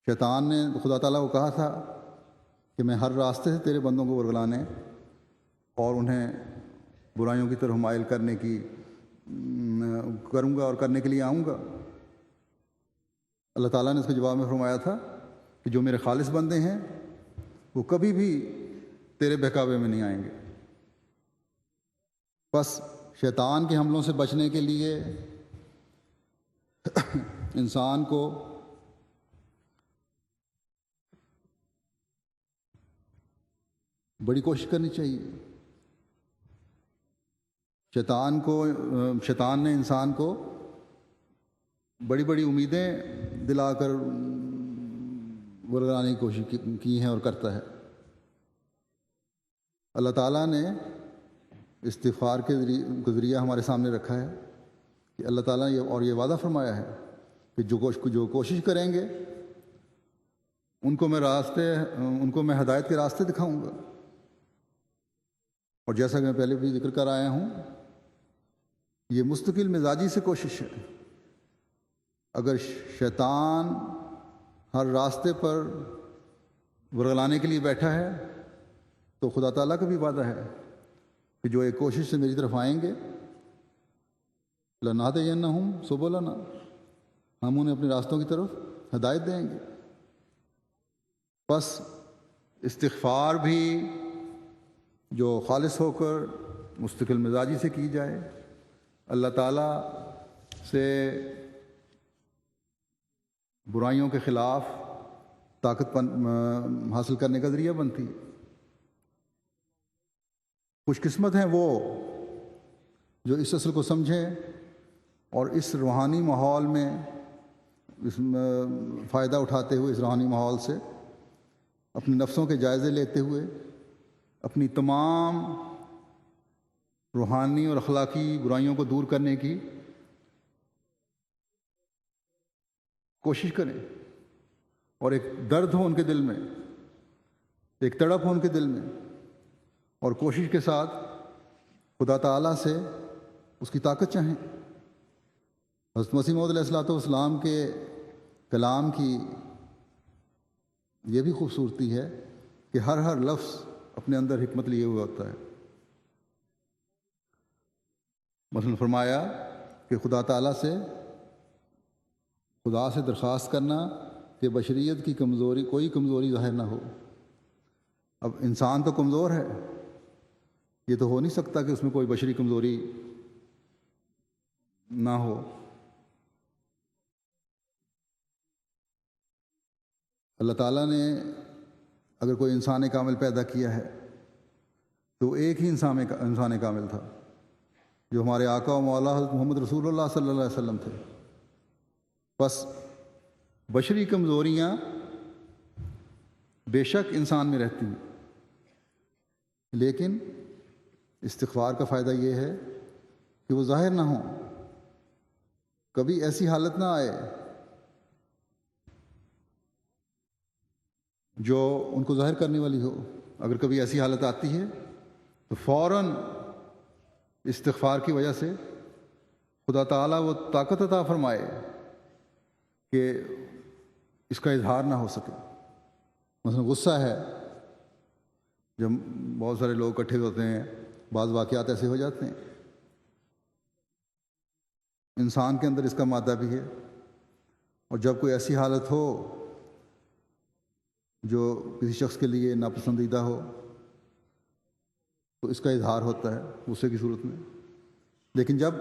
شیطان نے خدا تعالیٰ کو کہا تھا کہ میں ہر راستے سے تیرے بندوں کو ورگلانے اور انہیں برائیوں کی طرف مائل کرنے کی کروں گا اور کرنے کے لیے آؤں گا۔ اللہ تعالیٰ نے اس کے جواب میں فرمایا تھا کہ جو میرے خالص بندے ہیں وہ کبھی بھی تیرے بہکاوے میں نہیں آئیں گے۔ بس شیطان کے حملوں سے بچنے کے لیے انسان کو بڑی کوشش کرنی چاہیے۔ شیطان نے انسان کو بڑی بڑی امیدیں دلا کر ورگلانے کی کوشش کی ہیں اور کرتا ہے۔ اللہ تعالیٰ نے استغفار کے ذریعہ ہمارے سامنے رکھا ہے کہ اللہ تعالیٰ نے یہ وعدہ فرمایا ہے کہ جو کوشش کریں گے ان کو میں ہدایت کے راستے دکھاؤں گا۔ اور جیسا کہ میں پہلے بھی ذکر کر آیا ہوں، یہ مستقل مزاجی سے کوشش ہے۔ اگر شیطان ہر راستے پر ورگلانے کے لیے بیٹھا ہے تو خدا تعالیٰ کا بھی وعدہ ہے کہ جو ایک کوشش سے میری طرف آئیں گے لَنَهْدِيَنَّهُمْ سُبُلَنَا، ہم انہیں اپنے راستوں کی طرف ہدایت دیں گے۔ بس استغفار بھی جو خالص ہو کر مستقل مزاجی سے کی جائے، اللہ تعالیٰ سے برائیوں کے خلاف طاقت حاصل کرنے کا ذریعہ بنتی ہے۔ خوش قسمت ہیں وہ جو اس اصل کو سمجھیں اور اس روحانی ماحول میں فائدہ اٹھاتے ہوئے، اس روحانی ماحول سے اپنے نفسوں کے جائزے لیتے ہوئے اپنی تمام روحانی اور اخلاقی برائیوں کو دور کرنے کی کوشش کریں، اور ایک درد ہو ان کے دل میں، ایک تڑپ ہو ان کے دل میں، اور کوشش کے ساتھ خدا تعالیٰ سے اس کی طاقت چاہیں۔ حضرت مسیح موعود علیہ الصلوۃ والسلام کے کلام کی یہ بھی خوبصورتی ہے کہ ہر لفظ اپنے اندر حکمت لیے ہوئے ہوتا ہے۔ مثلا فرمایا کہ خدا تعالیٰ سے درخواست کرنا کہ بشریت کی کوئی کمزوری ظاہر نہ ہو۔ اب انسان تو کمزور ہے، یہ تو ہو نہیں سکتا کہ اس میں کوئی بشری کمزوری نہ ہو۔ اللہ تعالیٰ نے اگر کوئی انسان کامل پیدا کیا ہے تو ایک ہی انسان کامل تھا جو ہمارے آقا و مولا حضرت محمد رسول اللہ صلی اللہ علیہ وسلم تھے۔ بس بشری کمزوریاں بے شک انسان میں رہتی ہیں، لیکن استغفار کا فائدہ یہ ہے کہ وہ ظاہر نہ ہوں، کبھی ایسی حالت نہ آئے جو ان کو ظاہر کرنے والی ہو۔ اگر کبھی ایسی حالت آتی ہے تو فوراً استغفار کی وجہ سے خدا تعالیٰ وہ طاقت عطا فرمائے کہ اس کا اظہار نہ ہو سکے۔ مثلا غصہ ہے، جب بہت سارے لوگ اکٹھے ہوتے ہیں، بعض واقعات ایسے ہو جاتے ہیں، انسان کے اندر اس کا مادہ بھی ہے، اور جب کوئی ایسی حالت ہو جو کسی شخص کے لیے ناپسندیدہ ہو تو اس کا اظہار ہوتا ہے غصے کی صورت میں۔ لیکن جب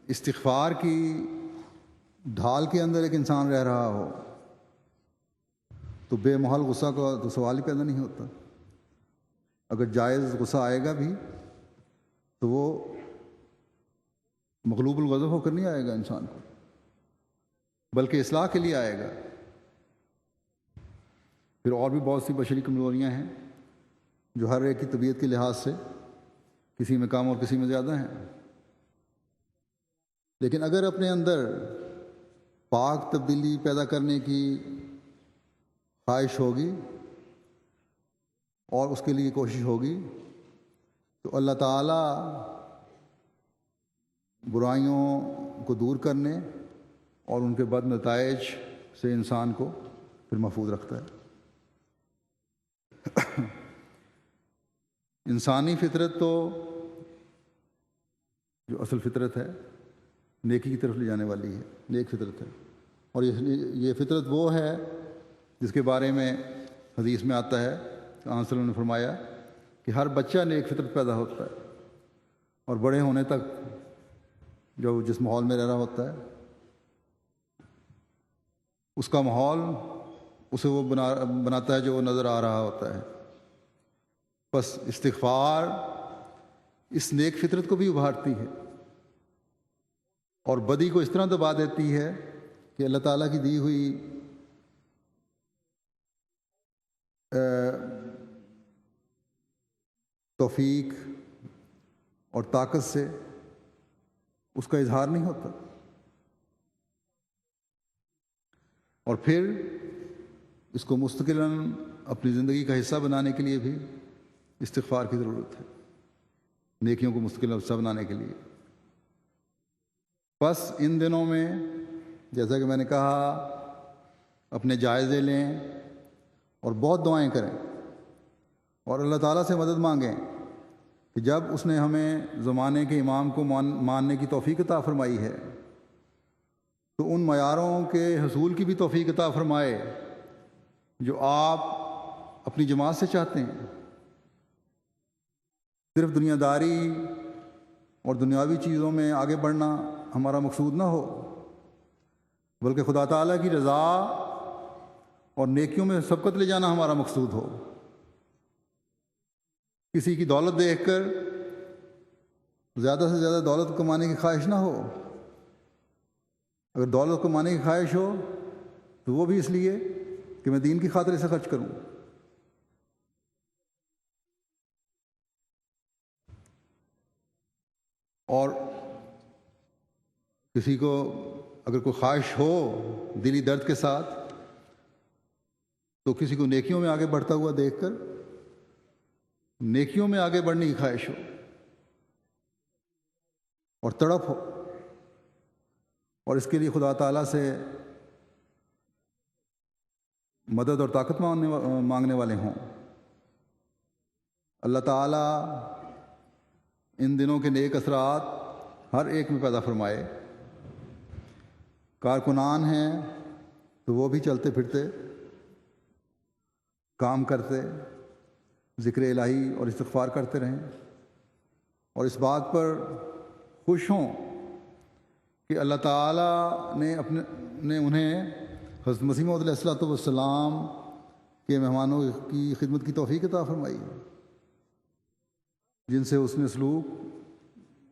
استغفار کی ڈھال کے اندر ایک انسان رہ رہا ہو تو بے محل غصہ کا تو سوال ہی پیدا نہیں ہوتا۔ اگر جائز غصہ آئے گا بھی تو وہ مغلوب الغضب ہو کر نہیں آئے گا انسان کو، بلکہ اصلاح کے لیے آئے گا۔ پھر اور بھی بہت سی بشری کمزوریاں ہیں جو ہر ایک کی طبیعت کے لحاظ سے کسی میں کم اور کسی میں زیادہ ہیں، لیکن اگر اپنے اندر پاک تبدیلی پیدا کرنے کی خواہش ہوگی اور اس کے لیے کوشش ہوگی تو اللہ تعالیٰ برائیوں کو دور کرنے اور ان کے بد نتائج سے انسان کو پھر محفوظ رکھتا ہے۔ انسانی فطرت تو جو اصل فطرت ہے نیکی کی طرف لے جانے والی ہے، نیک فطرت ہے، اور یہ فطرت وہ ہے جس کے بارے میں حدیث میں آتا ہے کہ آپ صلی اللہ علیہ وسلم نے فرمایا کہ ہر بچہ نیک فطرت پیدا ہوتا ہے، اور بڑے ہونے تک جو جس ماحول میں رہ رہا ہوتا ہے اس کا ماحول اسے وہ بناتا ہے جو وہ نظر آ رہا ہوتا ہے۔ بس استغفار اس نیک فطرت کو بھی ابھارتی ہے اور بدی کو اس طرح دبا دیتی ہے کہ اللہ تعالیٰ کی دی ہوئی توفیق اور طاقت سے اس کا اظہار نہیں ہوتا، اور پھر اس کو مستقلاً اپنی زندگی کا حصہ بنانے کے لیے بھی استغفار کی ضرورت ہے، نیکیوں کو مستقل حصہ بنانے کے لیے۔ بس ان دنوں میں جیسا کہ میں نے کہا اپنے جائزے لیں اور بہت دعائیں کریں اور اللہ تعالیٰ سے مدد مانگیں کہ جب اس نے ہمیں زمانے کے امام کو ماننے کی توفیق عطا فرمائی ہے تو ان معیاروں کے حصول کی بھی توفیق عطا فرمائے جو آپ اپنی جماعت سے چاہتے ہیں۔ صرف دنیا داری اور دنیاوی چیزوں میں آگے بڑھنا ہمارا مقصود نہ ہو، بلکہ خدا تعالیٰ کی رضا اور نیکیوں میں سبقت لے جانا ہمارا مقصود ہو۔ کسی کی دولت دیکھ کر زیادہ سے زیادہ دولت کمانے کی خواہش نہ ہو، اگر دولت کمانے کی خواہش ہو تو وہ بھی اس لیے کہ میں دین کی خاطر اسے خرچ کروں۔ اور کسی کو اگر کوئی خواہش ہو دلی درد کے ساتھ تو کسی کو نیکیوں میں آگے بڑھتا ہوا دیکھ کر نیکیوں میں آگے بڑھنے کی خواہش ہو اور تڑپ ہو، اور اس کے لیے خدا تعالیٰ سے مدد اور طاقت مانگنے والے ہوں۔ اللہ تعالیٰ ان دنوں کے نیک اثرات ہر ایک میں پیدا فرمائے۔ کارکنان ہیں تو وہ بھی چلتے پھرتے کام کرتے ذکر الہی اور استغفار کرتے رہیں، اور اس بات پر خوش ہوں کہ اللہ تعالیٰ نے انہیں حضرت مسیح موعود علیہ الصلوۃ والسلام کے مہمانوں کی خدمت کی توفیق عطا فرمائی، جن سے حسن سلوک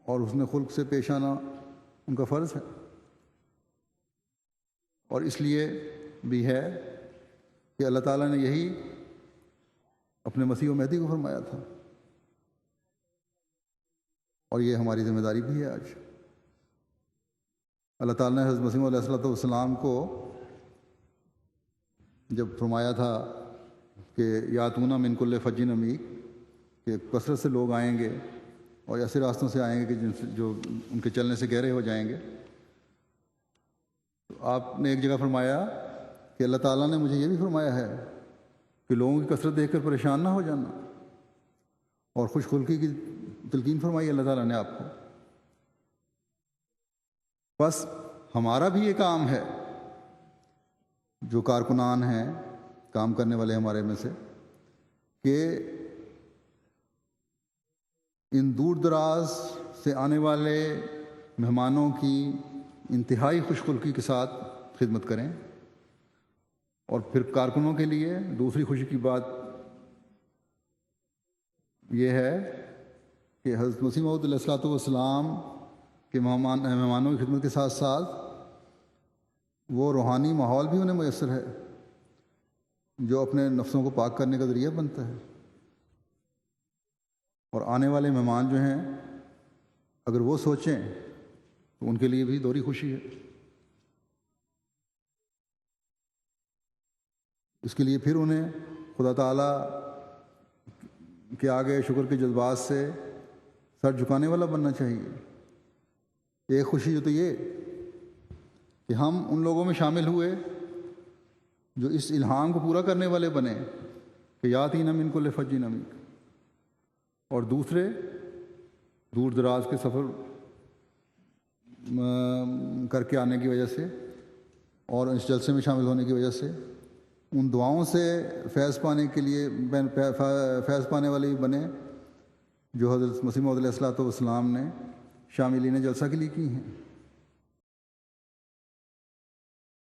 اور حسن خلق سے پیش آنا ان کا فرض ہے، اور اس لیے بھی ہے کہ اللہ تعالیٰ نے یہی اپنے مسیح و مہدی کو فرمایا تھا، اور یہ ہماری ذمہ داری بھی ہے آج۔ اللہ تعالیٰ نے حضرت مسیح علیہ الصلوۃ والسلام کو جب فرمایا تھا کہ یاتونا من کل فج عمیق، کہ کثرت سے لوگ آئیں گے اور ایسے راستوں سے آئیں گے کہ جو ان کے چلنے سے گہرے ہو جائیں گے، تو آپ نے ایک جگہ فرمایا کہ اللہ تعالیٰ نے مجھے یہ بھی فرمایا ہے کہ لوگوں کی کثرت دیکھ کر پریشان نہ ہو جانا، اور خوش خلقی کی تلقین فرمائی اللہ تعالیٰ نے آپ کو۔ بس ہمارا بھی یہ کام ہے، جو کارکنان ہیں کام کرنے والے ہمارے میں سے، کہ ان دور دراز سے آنے والے مہمانوں کی انتہائی خوش خلقی کے ساتھ خدمت کریں، اور پھر کارکنوں کے لیے دوسری خوشی کی بات یہ ہے کہ حضرت مسیح موعود علیہ الصلوۃ والسلام کے مہمانوں کی خدمت کے ساتھ ساتھ وہ روحانی ماحول بھی انہیں میسر ہے جو اپنے نفسوں کو پاک کرنے کا ذریعہ بنتا ہے، اور آنے والے مہمان جو ہیں اگر وہ سوچیں تو ان کے لیے بھی دوہری خوشی ہے۔ اس کے لیے پھر انہیں خدا تعالیٰ کے آگے شکر کے جذبات سے سر جھکانے والا بننا چاہیے۔ ایک خوشی جو تو یہ کہ ہم ان لوگوں میں شامل ہوئے جو اس الہام کو پورا کرنے والے بنے کہ یاتین من کل فج عمیق، اور دوسرے دور دراز کے سفر کر کے آنے کی وجہ سے اور اس جلسے میں شامل ہونے کی وجہ سے ان دعاؤں سے فیض پانے کے لیے فیض پانے والے بھی بنے جو حضرت مسیح موعود علیہ الصلوۃ والسلام نے شاملین جلسہ کے لیے کی ہیں۔